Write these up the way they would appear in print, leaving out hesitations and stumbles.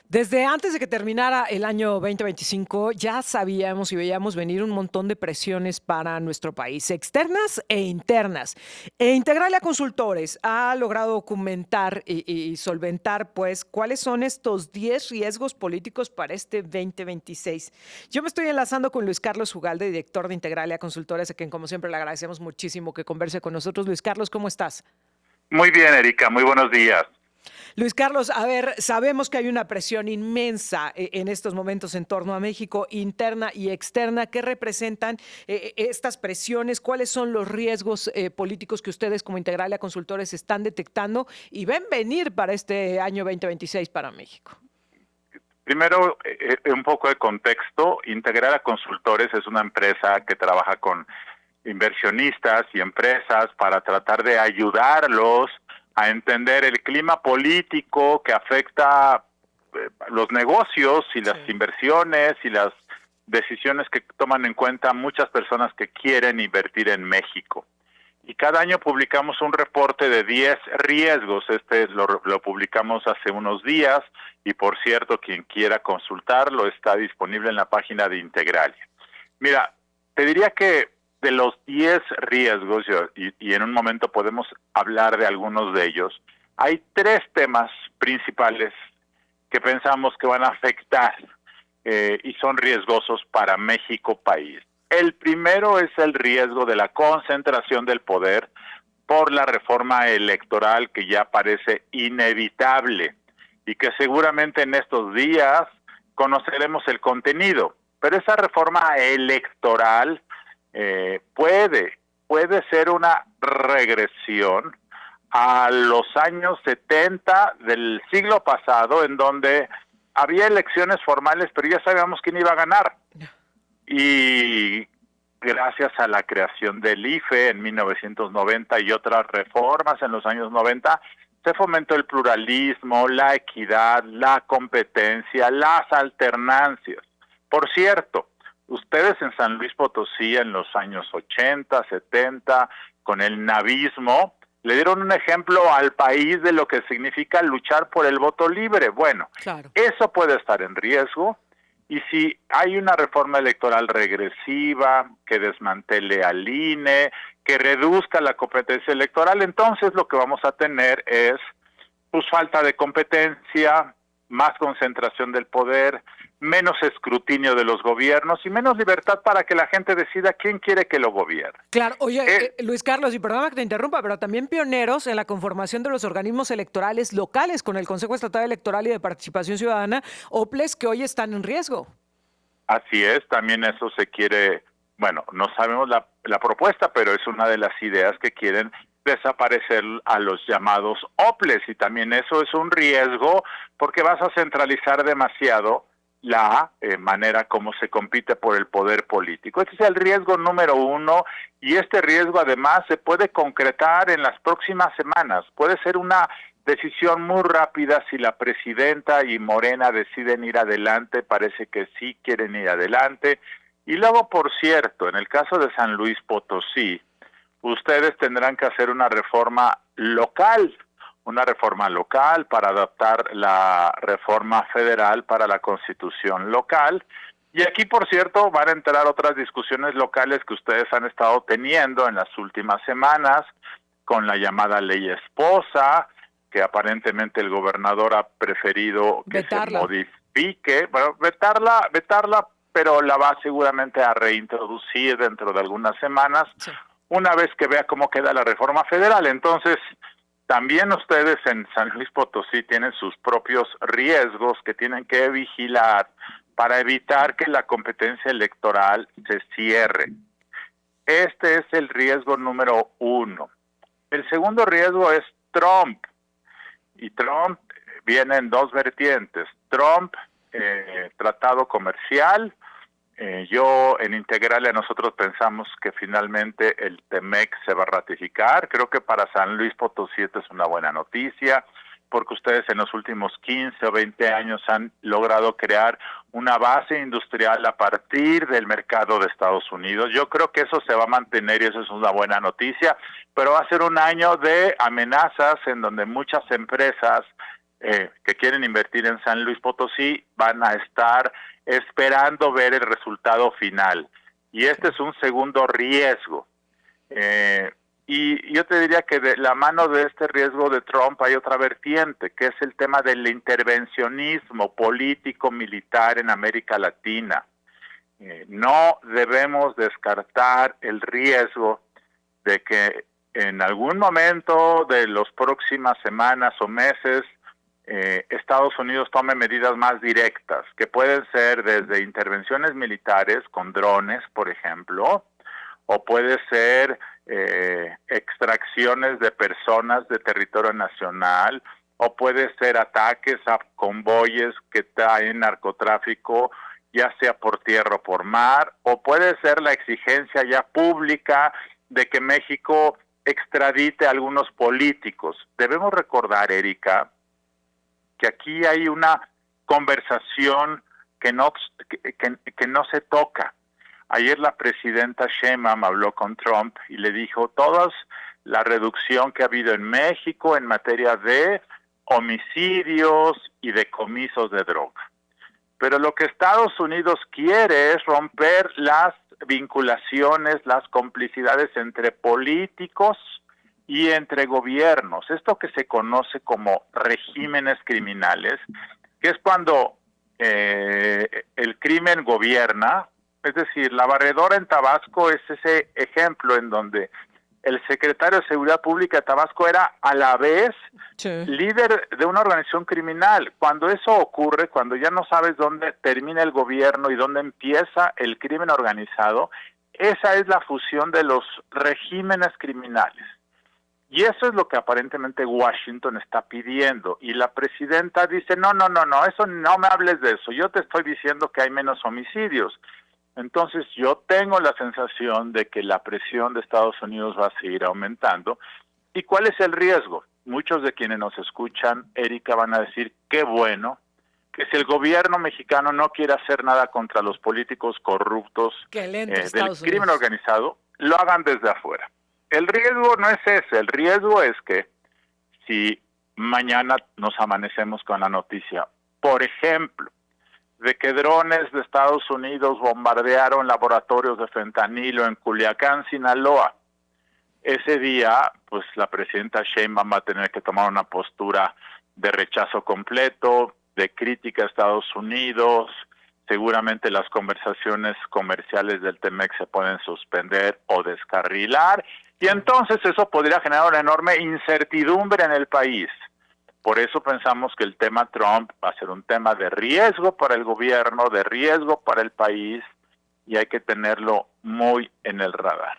Desde antes de que terminara el año 2025, ya sabíamos y veíamos venir un montón de presiones para nuestro país, externas e internas. Integralia Consultores ha logrado documentar y solventar, pues, cuáles son estos 10 riesgos políticos para este 2026. Yo me estoy enlazando con Luis Carlos Ugalde, director de Integralia Consultores, a quien, como siempre, le agradecemos muchísimo que converse con nosotros. Luis Carlos, ¿cómo estás? Muy bien, Erika, muy buenos días. Luis Carlos, a ver, sabemos que hay una presión inmensa en estos momentos en torno a México, interna y externa. ¿Qué representan estas presiones? ¿Cuáles son los riesgos políticos que ustedes como Integralia Consultores están detectando y ven venir para este año 2026 para México? Primero, un poco de contexto. Integral a Consultores es una empresa que trabaja con inversionistas y empresas para tratar de ayudarlos a entender el clima político que afecta los negocios y las Sí. inversiones y las decisiones que toman en cuenta muchas personas que quieren invertir en México. Y cada año publicamos un reporte de 10 riesgos. Este lo publicamos hace unos días y, por cierto, quien quiera consultarlo está disponible en la página de Integralia. Mira, te diría que de los 10 riesgos, y en un momento podemos hablar de algunos de ellos, hay tres temas principales que pensamos que van a afectar y son riesgosos para México país. El primero es el riesgo de la concentración del poder por la reforma electoral que ya parece inevitable y que seguramente en estos días conoceremos el contenido. Pero esa reforma electoral puede ser una regresión a los años 70 del siglo pasado, en donde había elecciones formales, pero ya sabíamos quién iba a ganar. Y gracias a la creación del IFE en 1990 y otras reformas en los años 90, se fomentó el pluralismo, la equidad, la competencia, las alternancias. Por cierto, ustedes en San Luis Potosí en los años 80, 70, con el navismo, le dieron un ejemplo al país de lo que significa luchar por el voto libre. Bueno, Claro. eso puede estar en riesgo. Y si hay una reforma electoral regresiva que desmantele al INE, que reduzca la competencia electoral, entonces lo que vamos a tener es pues falta de competencia, más concentración del poder, menos escrutinio de los gobiernos y menos libertad para que la gente decida quién quiere que lo gobierne. Claro, oye, Eh, Luis Carlos, y perdóname que te interrumpa, pero también pioneros en la conformación de los organismos electorales locales con el Consejo Estatal Electoral y de Participación Ciudadana, OPLES, que hoy están en riesgo. Así es, también eso se quiere, bueno, no sabemos la propuesta, pero es una de las ideas que quieren desaparecer a los llamados OPLES y también eso es un riesgo porque vas a centralizar demasiado la manera como se compite por el poder político. Este es el riesgo número uno y este riesgo además se puede concretar en las próximas semanas. Puede ser una decisión muy rápida si la presidenta y Morena deciden ir adelante, parece que sí quieren ir adelante. Y luego, por cierto, en el caso de San Luis Potosí, ustedes tendrán que hacer una reforma local para adaptar la reforma federal para la constitución local. Y aquí, por cierto, van a entrar otras discusiones locales que ustedes han estado teniendo en las últimas semanas, con la llamada ley esposa, que aparentemente el gobernador ha preferido que se Vetarla. modifique, bueno, vetarla, pero la va seguramente a reintroducir dentro de algunas semanas, Sí. una vez que vea cómo queda la reforma federal. Entonces, también ustedes en San Luis Potosí tienen sus propios riesgos que tienen que vigilar para evitar que la competencia electoral se cierre. Este es el riesgo número uno. El segundo riesgo es Trump. Y Trump viene en dos vertientes. Trump, tratado comercial. Yo en Integralia nosotros pensamos que finalmente el TEMEC se va a ratificar. Creo que para San Luis Potosí esta es una buena noticia, porque ustedes en los últimos 15 o 20 años han logrado crear una base industrial a partir del mercado de Estados Unidos. Yo creo que eso se va a mantener y eso es una buena noticia, pero va a ser un año de amenazas en donde muchas empresas que quieren invertir en San Luis Potosí van a estar esperando ver el resultado final. Y este es un segundo riesgo. Y yo te diría que de la mano de este riesgo de Trump hay otra vertiente, que es el tema del intervencionismo político-militar en América Latina. No debemos descartar el riesgo de que en algún momento de las próximas semanas o meses Estados Unidos tome medidas más directas, que pueden ser desde intervenciones militares con drones, por ejemplo, o puede ser extracciones de personas de territorio nacional, o puede ser ataques a convoyes que traen narcotráfico, ya sea por tierra o por mar, o puede ser la exigencia ya pública de que México extradite a algunos políticos. Debemos recordar, Erika, que aquí hay una conversación que no se toca. Ayer la presidenta Sheinbaum habló con Trump y le dijo toda la reducción que ha habido en México en materia de homicidios y decomisos de droga. Pero lo que Estados Unidos quiere es romper las vinculaciones, las complicidades entre políticos y entre gobiernos. Esto que se conoce como regímenes criminales, que es cuando el crimen gobierna. Es decir, la barredora en Tabasco es ese ejemplo en donde el secretario de Seguridad Pública de Tabasco era a la vez líder de una organización criminal. Cuando eso ocurre, cuando ya no sabes dónde termina el gobierno y dónde empieza el crimen organizado, esa es la fusión de los regímenes criminales. Y eso es lo que aparentemente Washington está pidiendo. Y la presidenta dice, no, eso no me hables de eso. Yo te estoy diciendo que hay menos homicidios. Entonces yo tengo la sensación de que la presión de Estados Unidos va a seguir aumentando. ¿Y cuál es el riesgo? Muchos de quienes nos escuchan, Erika, van a decir, qué bueno, que si el gobierno mexicano no quiere hacer nada contra los políticos corruptos del crimen organizado, lo hagan desde afuera. El riesgo no es ese, el riesgo es que si mañana nos amanecemos con la noticia, por ejemplo, de que drones de Estados Unidos bombardearon laboratorios de fentanilo en Culiacán, Sinaloa. Ese día, pues la presidenta Sheinbaum va a tener que tomar una postura de rechazo completo, de crítica a Estados Unidos. Seguramente las conversaciones comerciales del TEMEC se pueden suspender o descarrilar, y entonces eso podría generar una enorme incertidumbre en el país. Por eso pensamos que el tema Trump va a ser un tema de riesgo para el gobierno, de riesgo para el país, y hay que tenerlo muy en el radar.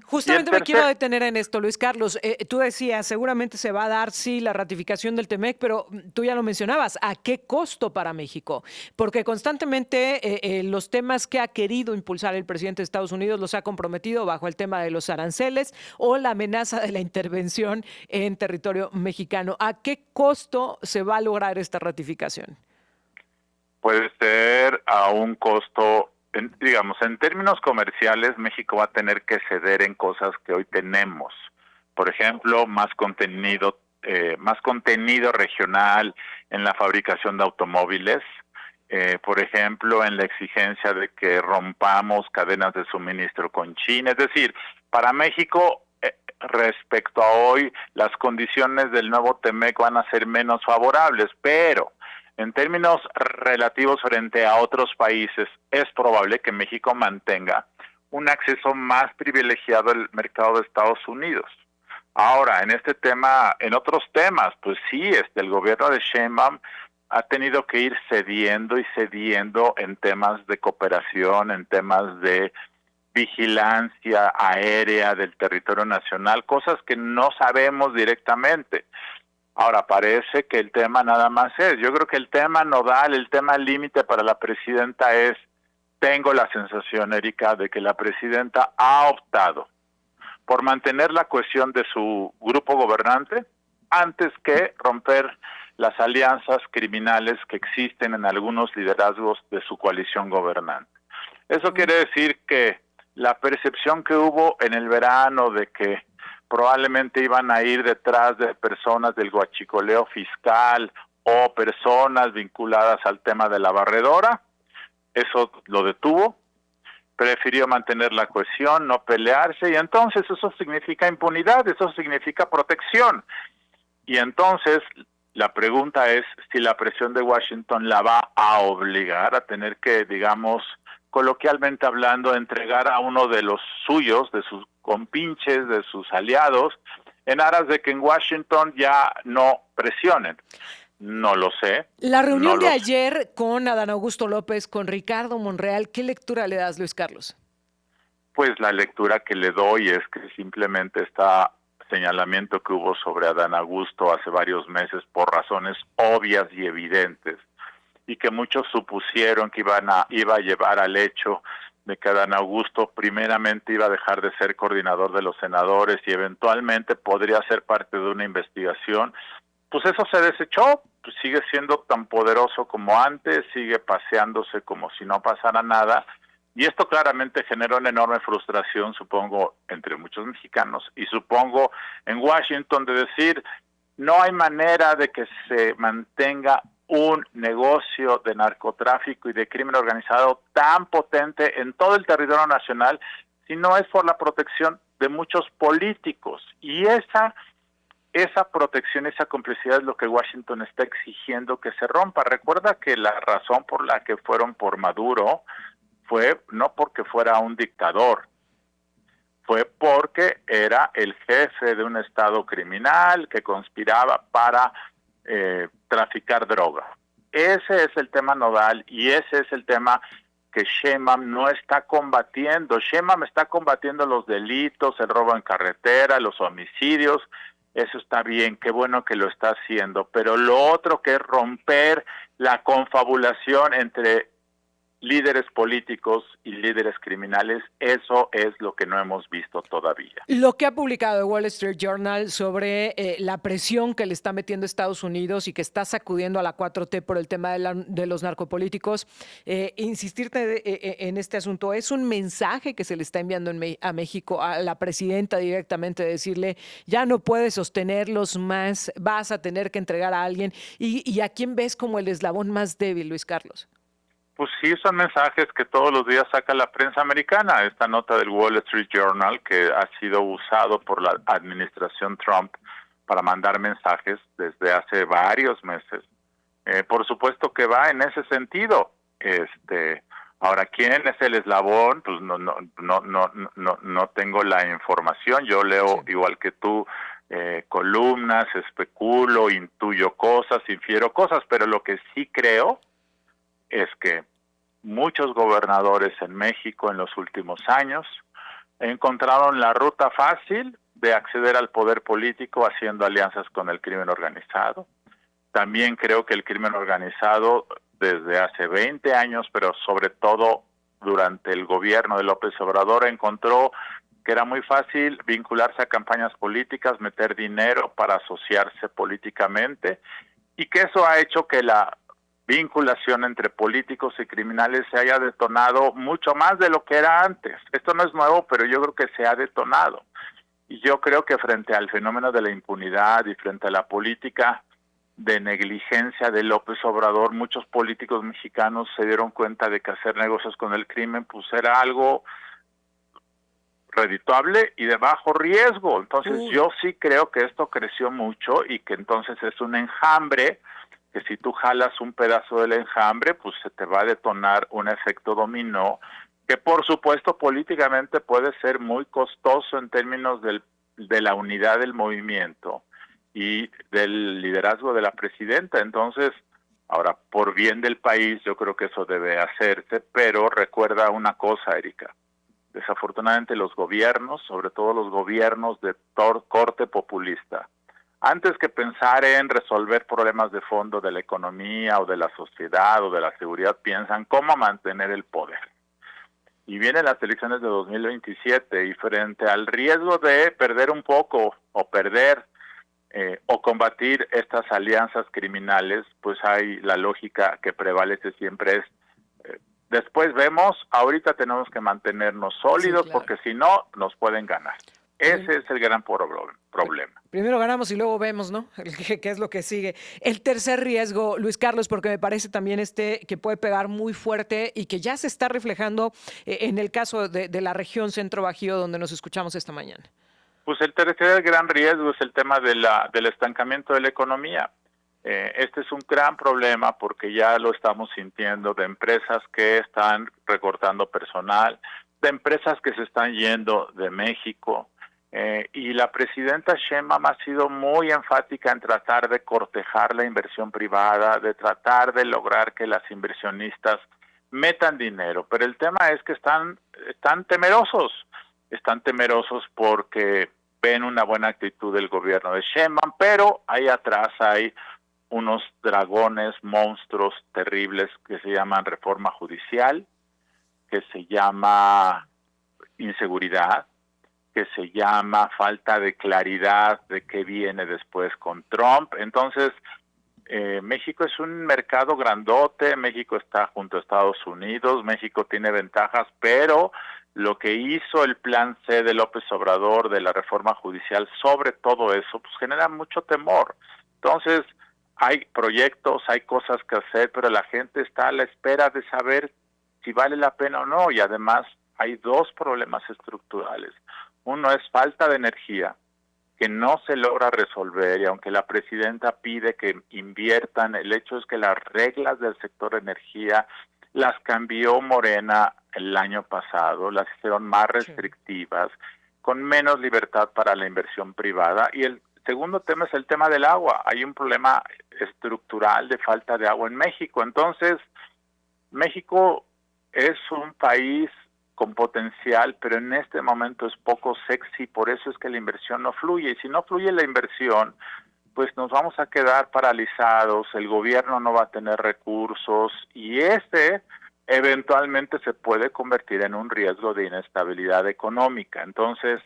Justamente me quiero detener en esto, Luis Carlos. Tú decías, seguramente se va a dar, sí, la ratificación del TEMEC, pero tú ya lo mencionabas, ¿a qué costo para México? Porque constantemente los temas que ha querido impulsar el presidente de Estados Unidos los ha comprometido bajo el tema de los aranceles o la amenaza de la intervención en territorio mexicano. ¿A qué costo se va a lograr esta ratificación? Puede ser a un costo. En términos comerciales, México va a tener que ceder en cosas que hoy tenemos. Por ejemplo, más contenido regional en la fabricación de automóviles. Por ejemplo, en la exigencia de que rompamos cadenas de suministro con China. Es decir, para México, respecto a hoy, las condiciones del nuevo TEMEC van a ser menos favorables, pero en términos relativos frente a otros países, es probable que México mantenga un acceso más privilegiado al mercado de Estados Unidos. Ahora, en este tema, en otros temas, pues sí, el gobierno de Sheinbaum ha tenido que ir cediendo en temas de cooperación, en temas de vigilancia aérea del territorio nacional, cosas que no sabemos directamente. Ahora, parece que el tema nada más yo creo que el tema nodal, el tema límite para la presidenta tengo la sensación, Erika, de que la presidenta ha optado por mantener la cohesión de su grupo gobernante antes que romper las alianzas criminales que existen en algunos liderazgos de su coalición gobernante. Eso quiere decir que la percepción que hubo en el verano de que probablemente iban a ir detrás de personas del huachicoleo fiscal o personas vinculadas al tema de la barredora. Eso lo detuvo, prefirió mantener la cohesión, no pelearse, y entonces eso significa impunidad, eso significa protección. Y entonces la pregunta es si la presión de Washington la va a obligar a tener que, digamos, coloquialmente hablando, entregar a uno de los suyos, de sus compinches, de sus aliados, en aras de que en Washington ya no presionen. No lo sé. La reunión no de lo sé. ayer con Adán Augusto López, con Ricardo Monreal, ¿qué lectura le das, Luis Carlos? Pues la lectura que le doy es que simplemente está señalamiento que hubo sobre Adán Augusto hace varios meses por razones obvias y evidentes, y que muchos supusieron que iba a llevar al hecho de que Adán Augusto primeramente iba a dejar de ser coordinador de los senadores y eventualmente podría ser parte de una investigación. Pues eso se desechó, pues sigue siendo tan poderoso como antes, sigue paseándose como si no pasara nada, y esto claramente generó una enorme frustración, supongo, entre muchos mexicanos, y supongo en Washington, de decir, no hay manera de que se mantenga un negocio de narcotráfico y de crimen organizado tan potente en todo el territorio nacional si no es por la protección de muchos políticos. Y esa protección, esa complicidad es lo que Washington está exigiendo que se rompa. Recuerda que la razón por la que fueron por Maduro fue no porque fuera un dictador, fue porque era el jefe de un estado criminal que conspiraba para traficar droga. Ese es el tema nodal y ese es el tema que Sheinbaum no está combatiendo. Sheinbaum está combatiendo los delitos, el robo en carretera, los homicidios. Eso está bien, qué bueno que lo está haciendo, pero lo otro, que es romper la confabulación entre líderes políticos y líderes criminales, eso es lo que no hemos visto todavía. Lo que ha publicado el Wall Street Journal sobre la presión que le está metiendo Estados Unidos y que está sacudiendo a la 4T por el tema de los narcopolíticos, insistirte en este asunto, ¿es un mensaje que se le está enviando a México, a la presidenta directamente, decirle, ya no puedes sostenerlos más, vas a tener que entregar a alguien? ¿Y a quién ves como el eslabón más débil, Luis Carlos? Pues sí, son mensajes que todos los días saca la prensa americana. Esta nota del Wall Street Journal, que ha sido usado por la administración Trump para mandar mensajes desde hace varios meses. Por supuesto que va en ese sentido. Ahora, ¿quién es el eslabón? Pues no tengo la información. Yo leo igual que tú columnas, especulo, intuyo cosas, infiero cosas, pero lo que sí creo es que muchos gobernadores en México en los últimos años encontraron la ruta fácil de acceder al poder político haciendo alianzas con el crimen organizado. También creo que el crimen organizado desde hace 20 años, pero sobre todo durante el gobierno de López Obrador, encontró que era muy fácil vincularse a campañas políticas, meter dinero para asociarse políticamente, y que eso ha hecho que la vinculación entre políticos y criminales se haya detonado mucho más de lo que era antes. Esto no es nuevo, pero yo creo que se ha detonado. Y yo creo que frente al fenómeno de la impunidad y frente a la política de negligencia de López Obrador, muchos políticos mexicanos se dieron cuenta de que hacer negocios con el crimen pues era algo redituable y de bajo riesgo. Entonces yo sí creo que esto creció mucho y que entonces es un enjambre que si tú jalas un pedazo del enjambre, pues se te va a detonar un efecto dominó, que por supuesto políticamente puede ser muy costoso en términos de la unidad del movimiento y del liderazgo de la presidenta. Entonces, ahora, por bien del país, yo creo que eso debe hacerse, pero recuerda una cosa, Erika, desafortunadamente los gobiernos, sobre todo los gobiernos de corte populista, antes que pensar en resolver problemas de fondo de la economía o de la sociedad o de la seguridad, piensan cómo mantener el poder. Y vienen las elecciones de 2027 y frente al riesgo de perder un poco o perder o combatir estas alianzas criminales, pues hay la lógica que prevalece siempre es, después vemos, ahorita tenemos que mantenernos sólidos, sí, claro, porque si no, nos pueden ganar. Ese es el gran problema. Primero ganamos y luego vemos, ¿no? ¿Qué es lo que sigue? El tercer riesgo, Luis Carlos, porque me parece también que puede pegar muy fuerte y que ya se está reflejando en el caso de la región Centro Bajío, donde nos escuchamos esta mañana. Pues el tercer gran riesgo es el tema del estancamiento de la economía. Este es un gran problema porque ya lo estamos sintiendo de empresas que están recortando personal, de empresas que se están yendo de México, y la presidenta Sheinbaum ha sido muy enfática en tratar de cortejar la inversión privada, de tratar de lograr que las inversionistas metan dinero, pero el tema es que están temerosos porque ven una buena actitud del gobierno de Sheinbaum, pero ahí atrás hay unos dragones, monstruos terribles que se llaman reforma judicial, que se llama inseguridad, que se llama falta de claridad de qué viene después con Trump. Entonces, México es un mercado grandote, México está junto a Estados Unidos, México tiene ventajas, pero lo que hizo el plan C de López Obrador de la reforma judicial sobre todo eso, pues genera mucho temor. Entonces, hay proyectos, hay cosas que hacer, pero la gente está a la espera de saber si vale la pena o no, y además hay dos problemas estructurales. Uno es falta de energía, que no se logra resolver, y aunque la presidenta pide que inviertan, el hecho es que las reglas del sector energía las cambió Morena el año pasado, las hicieron más restrictivas, con menos libertad para la inversión privada. Y el segundo tema es el tema del agua. Hay un problema estructural de falta de agua en México. Entonces, México es un país con potencial, pero en este momento es poco sexy, por eso es que la inversión no fluye. Y si no fluye la inversión, pues nos vamos a quedar paralizados, el gobierno no va a tener recursos y eventualmente se puede convertir en un riesgo de inestabilidad económica. Entonces,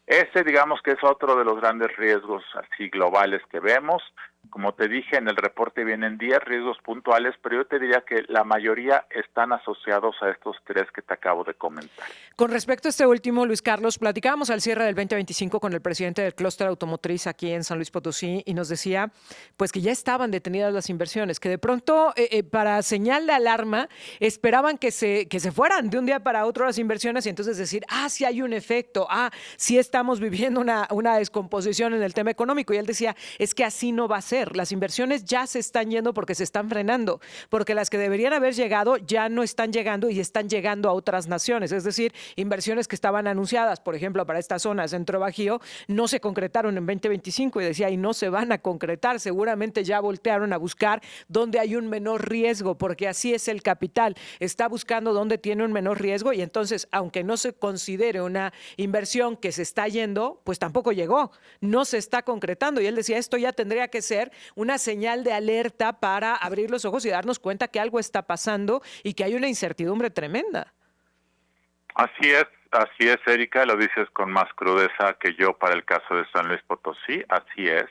ese digamos que es otro de los grandes riesgos así globales que vemos. Como te dije, en el reporte vienen 10 riesgos puntuales, pero yo te diría que la mayoría están asociados a estos tres que te acabo de comentar. Con respecto a este último, Luis Carlos, platicábamos al cierre del 2025 con el presidente del clúster automotriz aquí en San Luis Potosí y nos decía pues que ya estaban detenidas las inversiones, que de pronto para señal de alarma esperaban que se fueran de un día para otro las inversiones y entonces decir, sí hay un efecto, sí estamos viviendo una descomposición en el tema económico. Y él decía, es que así no va a ser. Las inversiones ya se están yendo porque se están frenando, porque las que deberían haber llegado ya no están llegando y están llegando a otras naciones. Es decir, inversiones que estaban anunciadas, por ejemplo, para esta zona, Centro Bajío, no se concretaron en 2025 y decía, y no se van a concretar. Seguramente ya voltearon a buscar dónde hay un menor riesgo, porque así es el capital. Está buscando dónde tiene un menor riesgo y entonces, aunque no se considere una inversión que se está yendo, pues tampoco llegó, no se está concretando. Y él decía, esto ya tendría que ser una señal de alerta para abrir los ojos y darnos cuenta que algo está pasando y que hay una incertidumbre tremenda. Así es, Erika, lo dices con más crudeza que yo para el caso de San Luis Potosí, así es.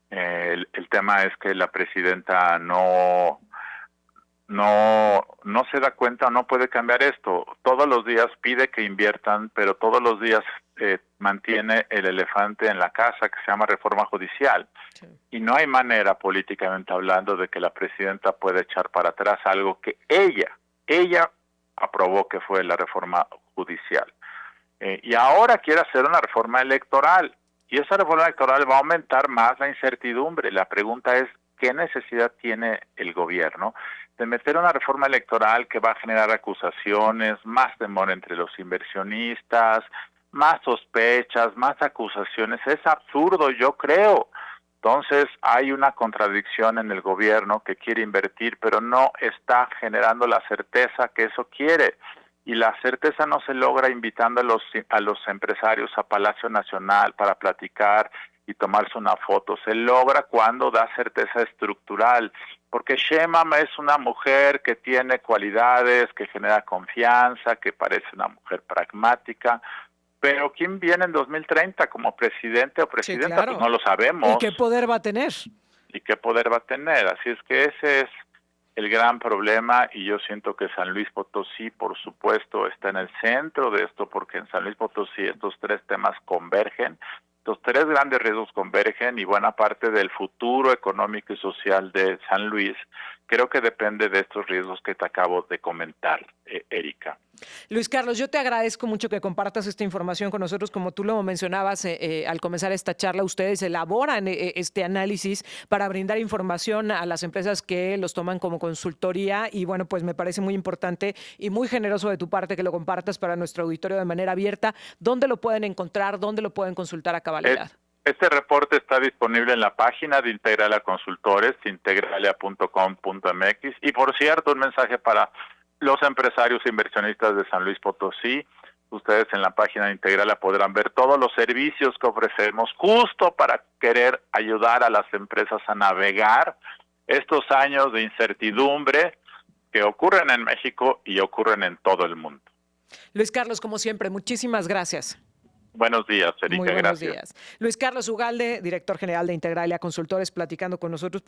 El tema es que la presidenta no se da cuenta, no puede cambiar esto. Todos los días pide que inviertan, pero todos los días mantiene el elefante en la casa que se llama reforma judicial. Sí. Y no hay manera, políticamente hablando, de que la presidenta pueda echar para atrás algo que ella aprobó, que fue la reforma judicial. Y ahora quiere hacer una reforma electoral. Y esa reforma electoral va a aumentar más la incertidumbre. La pregunta es, ¿qué necesidad tiene el gobierno de meter una reforma electoral que va a generar acusaciones, más temor entre los inversionistas, más sospechas, más acusaciones? Es absurdo, yo creo. Entonces hay una contradicción en el gobierno que quiere invertir, pero no está generando la certeza que eso quiere. Y la certeza no se logra invitando a los empresarios a Palacio Nacional para platicar y tomarse una foto. Se logra cuando da certeza estructural, porque Sheinbaum es una mujer que tiene cualidades, que genera confianza, que parece una mujer pragmática. Pero ¿quién viene en 2030 como presidente o presidenta? Sí, claro. Pues no lo sabemos. ¿Y qué poder va a tener? Así es que ese es el gran problema, y yo siento que San Luis Potosí, por supuesto, está en el centro de esto, porque en San Luis Potosí estos tres temas convergen, Los tres grandes riesgos convergen y buena parte del futuro económico y social de San Luis creo que depende de estos riesgos que te acabo de comentar, Erika. Luis Carlos, yo te agradezco mucho que compartas esta información con nosotros. Como tú lo mencionabas al comenzar esta charla, ustedes elaboran este análisis para brindar información a las empresas que los toman como consultoría y bueno, pues me parece muy importante y muy generoso de tu parte que lo compartas para nuestro auditorio de manera abierta. ¿Dónde lo pueden encontrar? ¿Dónde lo pueden consultar a cabalidad? Este reporte está disponible en la página de Integralia Consultores, integralia.com.mx. Y por cierto, un mensaje para los empresarios e inversionistas de San Luis Potosí. Ustedes en la página de Integralia podrán ver todos los servicios que ofrecemos justo para querer ayudar a las empresas a navegar estos años de incertidumbre que ocurren en México y ocurren en todo el mundo. Luis Carlos, como siempre, muchísimas gracias. Buenos días, Erika. Muy buenos Gracias. días. Luis Carlos Ugalde, director general de Integralia Consultores, platicando con nosotros.